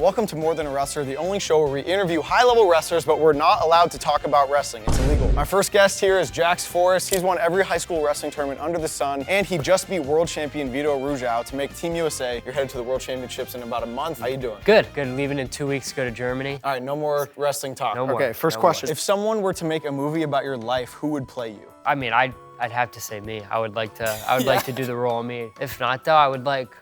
Welcome to More Than a Wrestler, the only show where we interview high-level wrestlers, but we're not allowed to talk about wrestling. It's illegal. My first guest here is Forrest. He's won every high school wrestling tournament under the sun, and he just beat world champion Vito Rujao to make Team USA. You're headed to the World Championships in about a month. How you doing? Good. Leaving in 2 weeks to go to Germany. All right, no more wrestling talk. No more. Okay, first question. If someone were to make a movie about your life, who would play you? I mean, I'd have to say me. I would like to do the role of me. If not, though, I would like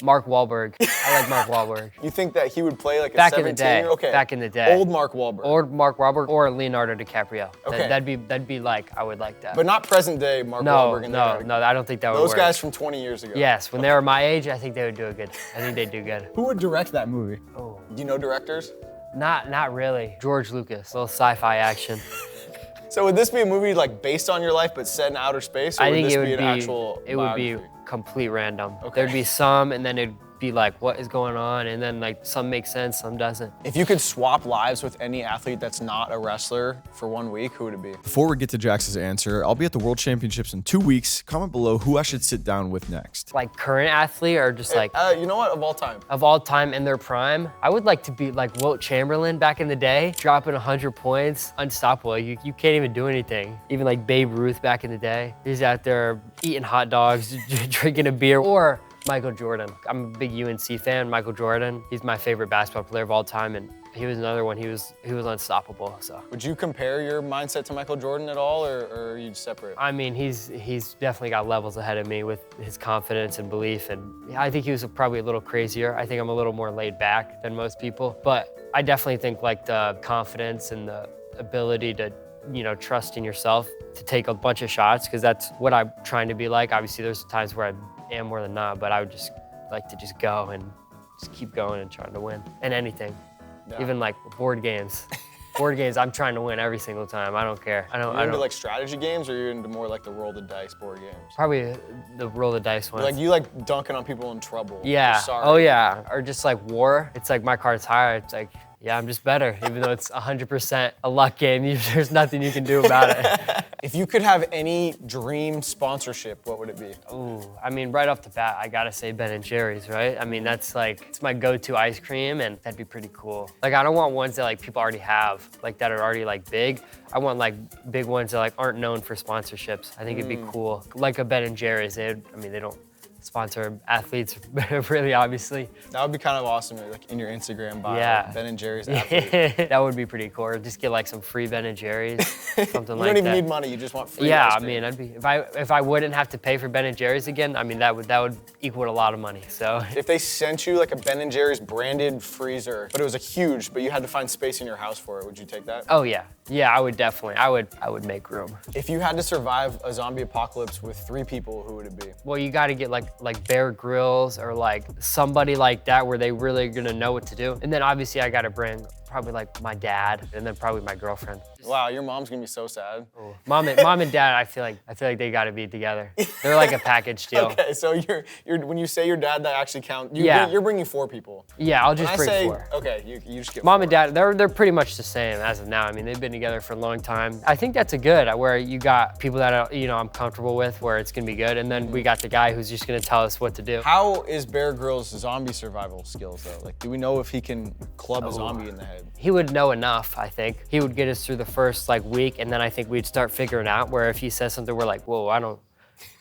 Mark Wahlberg. I like Mark Wahlberg. You think that he would play like a Back in the day. Okay. Back in the day. Old Mark Wahlberg. Or Mark Wahlberg or Leonardo DiCaprio. Okay. That'd be like, I would like that. But not present day Mark Wahlberg. No, I don't think that would work. Those guys from 20 years ago. Yes, when they were my age, I think they would do it good. I think they'd do good. Who would direct that movie? Oh. Do you know directors? Not really. George Lucas, a little sci-fi action. So would this be a movie like based on your life but set in outer space? Or I think would it this would be an be actual it would be biography? complete random. Okay. There'd be some, and then it'd be like, what is going on? And then like some makes sense, some doesn't. If you could swap lives with any athlete that's not a wrestler for 1 week, who would it be? Before we get to Jax's answer, I'll be at the World Championships in 2 weeks. Comment below who I should sit down with next. Like current athlete or just like You know what, of all time? of all time in their prime? I would like to be like Wilt Chamberlain back in the day, dropping 100 points, unstoppable. You can't even do anything. Even like Babe Ruth back in the day. He's out there eating hot dogs, drinking a beer. Or Michael Jordan. I'm a big UNC fan. Michael Jordan, he's my favorite basketball player of all time, and he was another one. He was unstoppable. So. Would you compare your mindset to Michael Jordan at all, or are you separate? I mean, he's definitely got levels ahead of me with his confidence and belief, and I think he was probably a little crazier. I think I'm a little more laid back than most people, but I definitely think like the confidence and the ability to, trust in yourself to take a bunch of shots, because that's what I'm trying to be like. Obviously, there's times where I am more than not, but I would just like to just go and just keep going and trying to win in anything. Yeah. Even like board games. Board games, I'm trying to win every single time. I don't care. I don't. Are you into like strategy games, or are you into more like the roll the dice board games? Probably the roll the dice ones. Like you like dunking on people in trouble. Yeah. Sorry. Oh yeah. Or just like war. It's like my card's higher. It's like, yeah, I'm just better. Even though it's 100% a luck game, there's nothing you can do about it. If you could have any dream sponsorship, what would it be? Ooh, I mean, right off the bat, I gotta say Ben & Jerry's, right? I mean, that's like, it's my go-to ice cream, and that'd be pretty cool. Like, I don't want ones that like people already have, like that are already like big. I want like big ones that like aren't known for sponsorships. I think it'd be cool. Like a Ben & Jerry's, they don't sponsor athletes, really, obviously. That would be kind of awesome, like in your Instagram bio, Yeah. like Ben & Jerry's athlete. That would be pretty cool. Or just get like some free Ben & Jerry's, something like that. You don't even need money, you just want free Yeah, ice I cream. mean, if I wouldn't have to pay for Ben & Jerry's again, I mean, that would equal a lot of money, so. If they sent you like a Ben & Jerry's branded freezer, but it was a huge, but you had to find space in your house for it, would you take that? Oh yeah, I would definitely, I would make room. If you had to survive a zombie apocalypse with 3 people, who would it be? Well, you gotta get like Bear Grylls or like somebody like that where they really gonna know what to do. And then obviously I gotta bring probably like my dad, and then probably my girlfriend. Wow, your mom's gonna be so sad. Oh. Mom and dad, I feel like they gotta be together. They're like a package deal. Okay, so you're when you say your dad, that actually counts. You're bringing 4 people. Yeah, I'll just When bring I say, 4. Okay, you just get Mom 4. and dad, they're pretty much the same as of now. I mean, they've been together for a long time. I think that's a good, where you got people that I'm comfortable with, where it's gonna be good, and then we got the guy who's just gonna tell us what to do. How is Bear Grylls' zombie survival skills though? Like, do we know if he can club a zombie in the head? He would know enough, I think. He would get us through the first like week, and then I think we'd start figuring out where if he says something, we're like, whoa,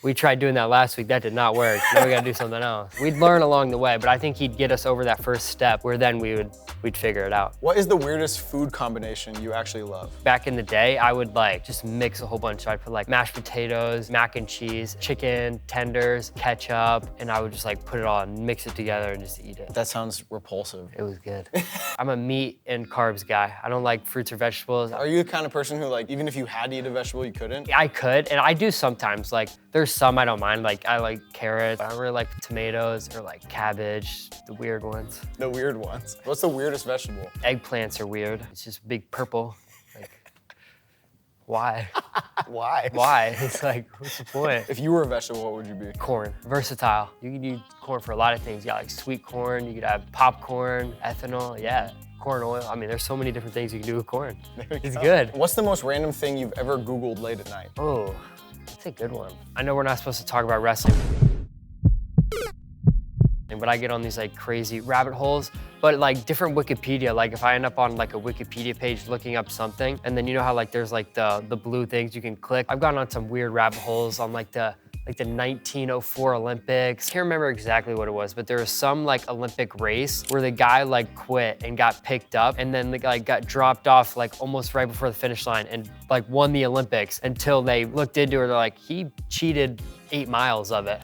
we tried doing that last week, that did not work. Now we gotta do something else. We'd learn along the way, but I think he'd get us over that first step where then we'd figure it out. What is the weirdest food combination you actually love? Back in the day, I would like just mix a whole bunch. I'd put like mashed potatoes, mac and cheese, chicken, tenders, ketchup, and I would just like put it all and mix it together and just eat it. That sounds repulsive. It was good. I'm a meat and carbs guy. I don't like fruits or vegetables. Are you the kind of person who like, even if you had to eat a vegetable, you couldn't? I could, and I do sometimes. Like, there's some I don't mind. Like, I like carrots. I don't really like tomatoes or like cabbage, the weird ones. The weird ones. What's the weirdest vegetable? Eggplants are weird. It's just big purple. Like, why? Why? Why? It's like, what's the point? If you were a vegetable, what would you be? Corn, versatile. You can use corn for a lot of things. You got like sweet corn, you could have popcorn, ethanol, yeah. Corn oil. I mean, there's so many different things you can do with corn. It's good. What's the most random thing you've ever Googled late at night? Oh, that's a good one. I know we're not supposed to talk about wrestling, but I get on these like crazy rabbit holes, but like different Wikipedia. Like if I end up on like a Wikipedia page looking up something, and then you know how like there's like the blue things you can click. I've gone on some weird rabbit holes on like the 1904 Olympics. Can't remember exactly what it was, but there was some like Olympic race where the guy like quit and got picked up, and then the guy got dropped off like almost right before the finish line and like won the Olympics until they looked into it. They're like, he cheated 8 miles of it.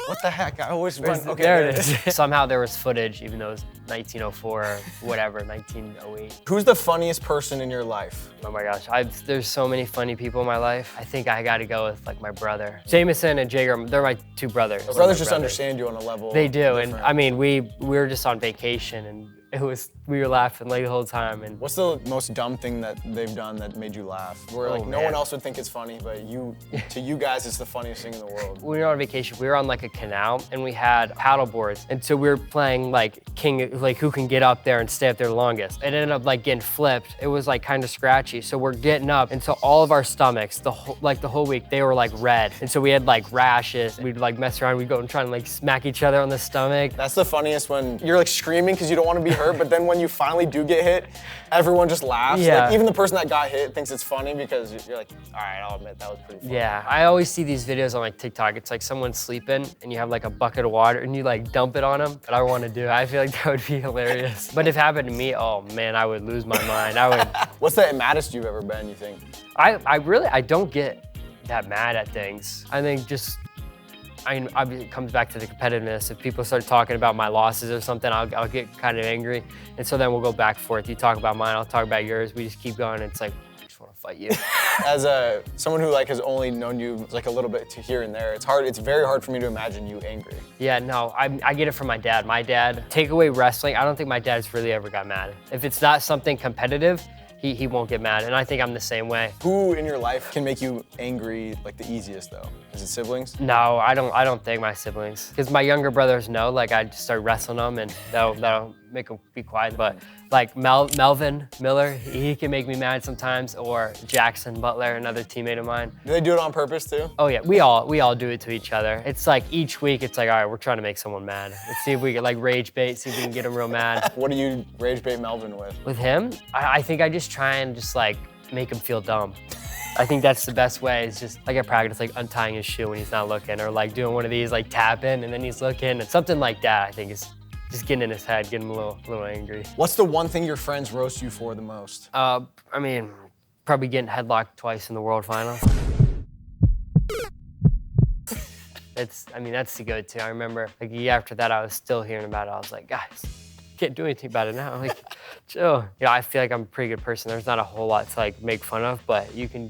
What the heck? I always run. Okay, there it is. Somehow there was footage, even though it was 1904 or whatever, 1908. Who's the funniest person in your life? Oh my gosh, there's so many funny people in my life. I think I gotta go with like my brother. Jameson and Jager, they're my 2 brothers. Brothers just understand you on a level. They do, and I mean, we were just on vacation, and we were laughing like the whole time. And what's the most dumb thing that they've done that made you laugh? Where like no one else would think it's funny, but to you guys, it's the funniest thing in the world. We were on vacation. We were on like a canal, and we had paddle boards, and so we were playing like like who can get up there and stay up there the longest. It ended up like getting flipped. It was like kind of scratchy, so we're getting up, and so all of our stomachs, the whole week, they were like red, and so we had like rashes. We'd like mess around. We'd go and try and like smack each other on the stomach. That's the funniest when you're like screaming because you don't want to be hurt, but then when you finally do get hit, everyone just laughs. Yeah. Like even the person that got hit thinks it's funny because you're like, all right, I'll admit that was pretty funny. Yeah, I always see these videos on like TikTok. It's like someone sleeping and you have like a bucket of water and you like dump it on them. But I want to do it. I feel like that would be hilarious. But if it happened to me, oh man, I would lose my mind. I would. What's the maddest you've ever been, you think? I don't get that mad at things. I think just, it comes back to the competitiveness. If people start talking about my losses or something, I'll get kind of angry. And so then we'll go back and forth. You talk about mine, I'll talk about yours. We just keep going. It's like, I just want to fight you. As someone who like has only known you like a little bit to here and there, it's very hard for me to imagine you angry. Yeah, no, I get it from my dad. My dad, take away wrestling, I don't think my dad's really ever got mad. If it's not something competitive, he won't get mad, and I think I'm the same way. Who in your life can make you angry like the easiest though? Is it siblings? No, I don't think my siblings. Because my younger brothers know, like I just start wrestling them and that'll make them be quiet. But like Melvin Miller, he can make me mad sometimes, or Jackson Butler, another teammate of mine. Do they do it on purpose too? Oh yeah, we all do it to each other. It's like each week, it's like, all right, we're trying to make someone mad. Let's see if we can like rage bait, see if we can get him real mad. What do you rage bait Melvin with? With him, I think I just try and just like make him feel dumb. I think that's the best way. It's just like I practice like untying his shoe when he's not looking, or like doing one of these like tapping and then he's looking, and something like that. I think is just getting in his head, getting him a little angry. What's the one thing your friends roast you for the most? I mean, probably getting headlocked twice in the world finals. That's the go-to. I remember like a year after that, I was still hearing about it. I was like, guys, can't do anything about it now. Like, chill. You know, I feel like I'm a pretty good person. There's not a whole lot to like make fun of, but you can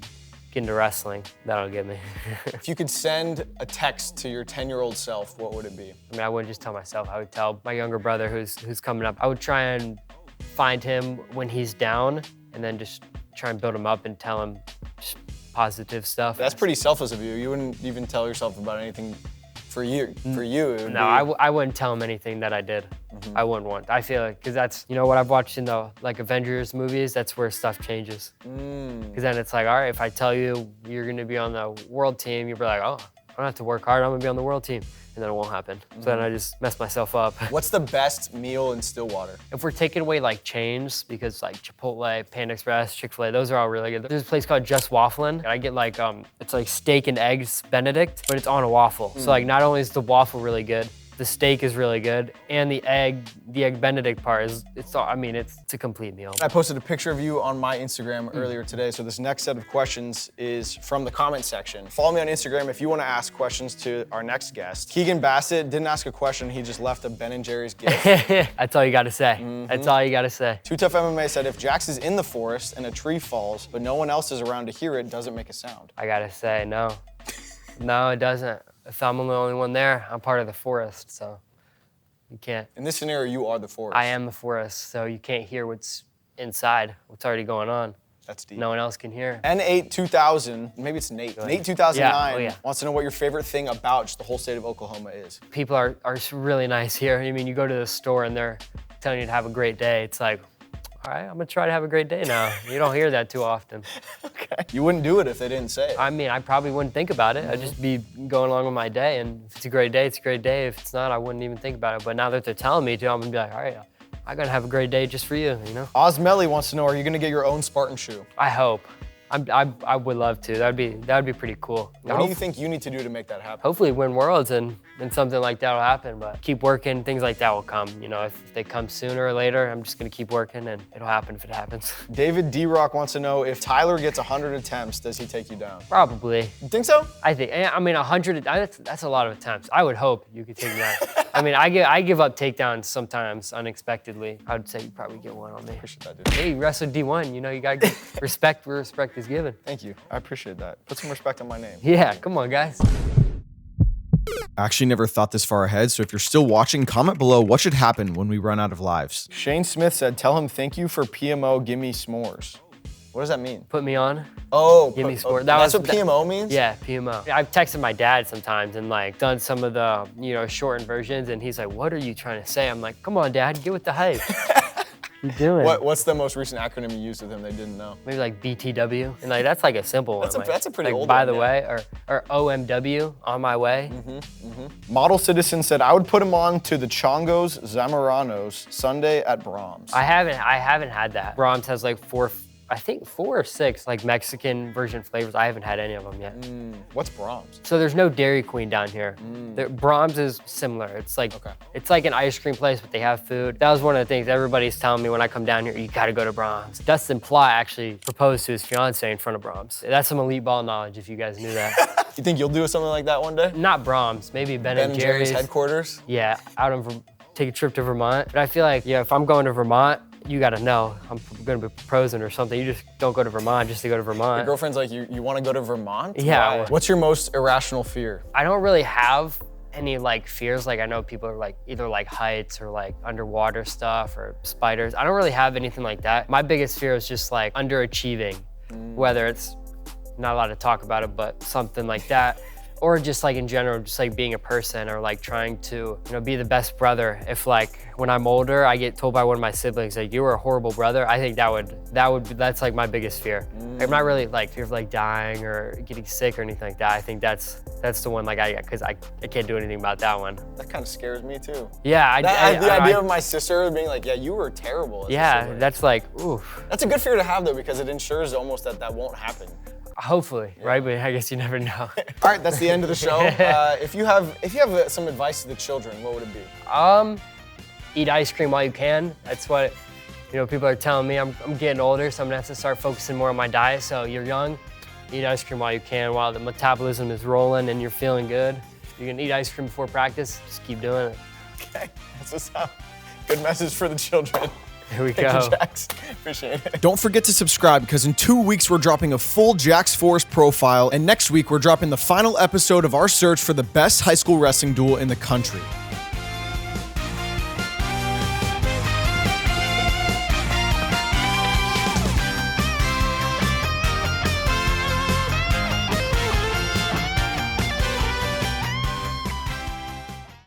get into wrestling. That'll get me. If you could send a text to your 10-year-old self, what would it be? I mean, I wouldn't just tell myself. I would tell my younger brother who's coming up. I would try and find him when he's down, and then just try and build him up and tell him just positive stuff. That's pretty selfless of you. You wouldn't even tell yourself about anything for you. For you, it would no, I wouldn't tell him anything that I did. Mm-hmm. I wouldn't want. I feel like, because that's, you know, what I've watched in the like Avengers movies, that's where stuff changes. Because then it's like, all right, if I tell you you're gonna be on the world team, you'll be like, oh, I don't have to work hard, I'm gonna be on the world team. And then it won't happen. So then I just mess myself up. What's the best meal in Stillwater? If we're taking away like chains, because like Chipotle, Panda Express, Chick-fil-A, those are all really good. There's a place called Just Wafflin'. And I get like, it's like steak and eggs Benedict, but it's on a waffle. So like not only is the waffle really good, the steak is really good, and the egg Benedict part it's a complete meal. I posted a picture of you on my Instagram earlier today, so this next set of questions is from the comment section. Follow me on Instagram if you want to ask questions to our next guest. Keegan Bassett didn't ask a question, he just left a Ben & Jerry's gift. That's all you gotta say. That's all you gotta say. Too Tough MMA said if Jax is in the forest and a tree falls, but no one else is around to hear it, does it make a sound? I gotta say, no. No, it doesn't. If I'm the only one there, I'm part of the forest, so you can't. In this scenario, you are the forest. I am the forest, so you can't hear what's inside, what's already going on. That's deep. No one else can hear. N8 2000, maybe it's Nate. Nate 2009 yeah. wants to know what your favorite thing about just the whole state of Oklahoma is. People are really nice here. I mean, you go to the store and they're telling you to have a great day. It's like, all right, I'm gonna try to have a great day now. You don't hear that too often. Okay. You wouldn't do it if they didn't say it. I mean, I probably wouldn't think about it. I'd just be going along with my day, and if it's a great day, it's a great day. If it's not, I wouldn't even think about it. But now that they're telling me to, I'm gonna be like, all right, I gotta have a great day just for you, you know? Osmelly wants to know, are you gonna get your own Spartan shoe? I hope. I would love to. That'd be pretty cool. What do you think you need to do to make that happen? Hopefully win worlds and something like that will happen, but keep working, things like that will come. You know, if they come sooner or later, I'm just gonna keep working and it'll happen if it happens. David D-Rock wants to know, if Tyler gets 100 attempts, does he take you down? Probably. You think so? I mean, 100, that's a lot of attempts. I would hope you could take me down. I mean, I give up takedowns sometimes unexpectedly. I would say you probably get one on me. Appreciate that, dude. Hey, you wrestled D1, you know, you gotta give respect where respect is given. Thank you, I appreciate that. Put some respect on my name. Yeah, come on, guys. I actually never thought this far ahead, so if you're still watching, comment below what should happen when we run out of lives. Shane Smith said, tell him thank you for PMO, gimme s'mores. What does that mean? Put me on. Oh, Give me s'mores. That's what PMO means? Yeah, PMO. I've texted my dad sometimes and like done some of the, you know, shortened versions, and he's like, what are you trying to say? I'm like, come on, Dad, get with the hype. What you doing? What's the most recent acronym you used with him they didn't know? Maybe like BTW, and like that's like a simple one. That's a pretty like, old by one, the yeah. way, or OMW, on my way. Model Citizen said, I would put him on to the Chongos Zamoranos Sunday at Brahms. I haven't had that. Brahms has like 4 or 6 like Mexican version flavors. I haven't had any of them yet. What's Brahms? So there's no Dairy Queen down here. Brahms is similar. It's like it's like an ice cream place, but they have food. That was one of the things everybody's telling me when I come down here, you gotta go to Brahms. Dustin Ply actually proposed to his fiance in front of Brahms. That's some elite ball knowledge if you guys knew that. You think you'll do something like that one day? Not Brahms, maybe Ben and Jerry's Jerry's. headquarters? Yeah, take a trip to Vermont. But I feel like, yeah, if I'm going to Vermont, you gotta know I'm gonna be proposing or something. You just don't go to Vermont just to go to Vermont. Your girlfriend's like, you wanna go to Vermont? Yeah. Why? What's your most irrational fear? I don't really have any like fears. Like I know people are like either like heights or like underwater stuff or spiders. I don't really have anything like that. My biggest fear is just like underachieving, whether it's not allowed to talk about it, but something like that. Or just like in general, just like being a person or like trying to, you know, be the best brother. If like when I'm older, I get told by one of my siblings like, you were a horrible brother, I think that's like my biggest fear. I'm not really like fear of like dying or getting sick or anything like that. I think that's the one like because I can't do anything about that one. That kind of scares me too. Yeah, the idea of my sister being like, yeah, you were terrible. Yeah, that's like, oof. That's a good fear to have though, because it ensures almost that won't happen. Hopefully, right? But I guess you never know. All right, that's the end of the show. If you have some advice to the children, what would it be? Eat ice cream while you can. That's what, you know, people are telling me. I'm getting older, so I'm gonna have to start focusing more on my diet. So you're young, eat ice cream while you can, while the metabolism is rolling and you're feeling good. You're gonna eat ice cream before practice, just keep doing it. Okay, that's what's up. Good message for the children. Here we Thank go. you, Jax. Appreciate it. Don't forget to subscribe, because in 2 weeks we're dropping a full Jax Forrest profile, and next week we're dropping the final episode of our search for the best high school wrestling duel in the country.